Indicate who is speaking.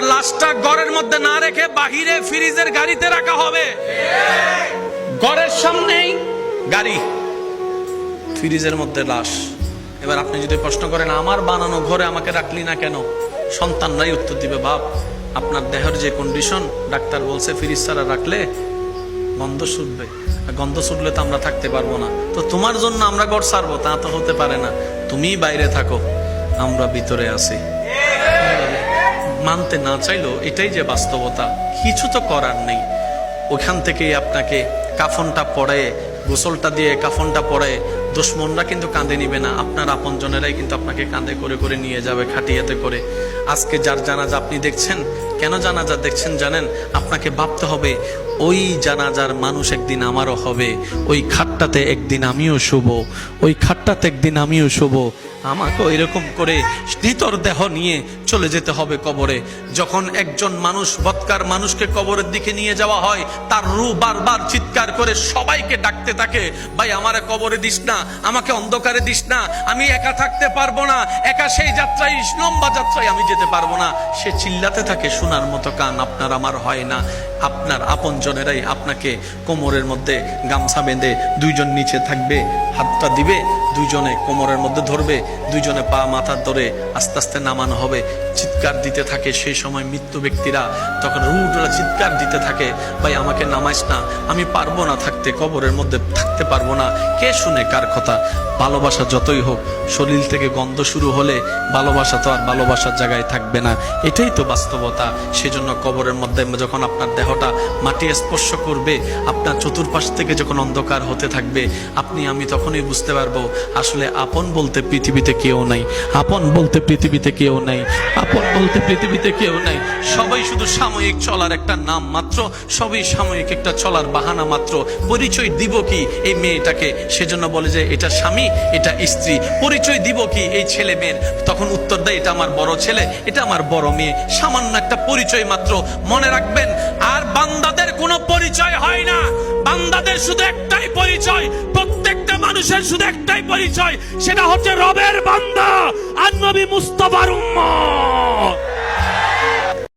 Speaker 1: লাশটা ঘরের মধ্যে না রেখে বাহিরে ফ্রিজের গাড়িতে রাখা হবে। ঘরের সামনেই গাড়ি, ফ্রিজের মধ্যে লাশ। এবার আপনি যদি প্রশ্ন করেন আমার বানানো ঘরে আমাকে রাখলি না কেন, সন্তানরাই উত্তর দিবে, বাপ আপনার দেহের যে কন্ডিশন, ডাক্তার বলছে ফ্রিজ ছাড়া রাখলে গন্ধ ছুটবে, গন্ধ ছুটলে তো আমরা থাকতে পারবো না, তো তোমার জন্য আমরা ঘর ছাড়বো, তা তো হতে পারে না, তুমিই বাইরে থাকো, আমরা ভিতরে আছি। মানতে না চাইলেও এটাই যে বাস্তবতা, কিছু তো করার নেই। ওখান থেকেই আপনাকে কাফনটা পড়ে, গোসলটা দিয়ে কাফনটা পড়ে, দুশ্মনরা কিন্তু কাঁধে নিবে না, আপনার আপনজনেরাই কিন্তু আপনাকে কাঁধে করে করে নিয়ে যাবে, খাটিয়াতে করে। আজকে যার জানাজা আপনি দেখছেন, কেন জানাজা দেখছেন জানেন? আপনাকে ভাবতে হবে ওই জানাজার মানুষ একদিন আমারও হবে, ওই খাটটাতে একদিন আমিও শুব, ওই খাটটাতে একদিন আমিও শুব। আমাকে এরকম করে নিতর দেহ নিয়ে চলে যেতে হবে কবরে। যখন একজন মানুষ, বৎকার মানুষকে কবরের দিকে নিয়ে যাওয়া হয়, তার রূহ বারবার চিৎকার করে সবাইকে ডাকতে থাকে, ভাই আমারে কবরে দিস না, আমাকে অন্ধকারে দিস না, আমি একা থাকতে পারবো না, একা সেই যাত্রায়, লম্বা যাত্রায় আমি যেতে পারবো না। সে চিল্লাতে থাকে, শোনার মতো কান আপনার আমার হয় না। আপনার আপনজনেরাই আপনাকে কোমরের মধ্যে গামছা বেঁধে, দুইজন নিচে থাকবে, হাতটা দিবে, দুইজনে কোমরের মধ্যে ধরবে, দুইজনে পা মাথা ধরে আস্তে আস্তে নামানো হবে। চিৎকার দিতে থাকে সেই সময় মৃত্যু ব্যক্তিরা, তখন রুহরা চিৎকার দিতে থাকে, ভাই আমাকে নামাইস না, আমি পারবো না থাকতে, কবরের মধ্যে থাকতে পারবো না। কে শুনে কার কথা? ভালোবাসা যতই হোক, শরীর থেকে গন্ধ শুরু হলে ভালোবাসা তো আর ভালোবাসার জায়গায় থাকবে না, এটাই তো বাস্তবতা। সেজন্য কবরের মধ্যে যখন আপনার দেহটা মাটি স্পর্শ করবে, আপনার চতুর্পাশ থেকে যখন অন্ধকার হতে থাকবে, আপনি আমি তখনই বুঝতে পারবো আসলে আপন বলতে পৃথিবীতে কেউ নাই, আপন বলতে পৃথিবীতে কেউ নাই, আপন বলতে পৃথিবীতে কেউ নাই। সবাই শুধু সাময়িক চলার একটা নাম মাত্র, সবই সাময়িক একটা চলার বাহানা মাত্র। পরিচয় দিব কি এই মেয়েটাকে? সেজন্য বলে যে এটা স্বামী, এটা স্ত্রী। পরিচয় দিব কি এই ছেলে মেয়ের? তখন উত্তর দেয় এটা আমার বড় ছেলে, এটা আমার বড় মেয়ে। সামান্য একটা পরিচয় মাত্র। মনে রাখবেন, আর বান্দাদের কোনো পরিচয় হয় না, বান্দাদের শুধু একটাই পরিচয়, প্রত্যেকটা মানুষের শুধু একটাই পরিচয়, সেটা হচ্ছে রবের বান্দা আর নবী মুস্তাফার উম্মত।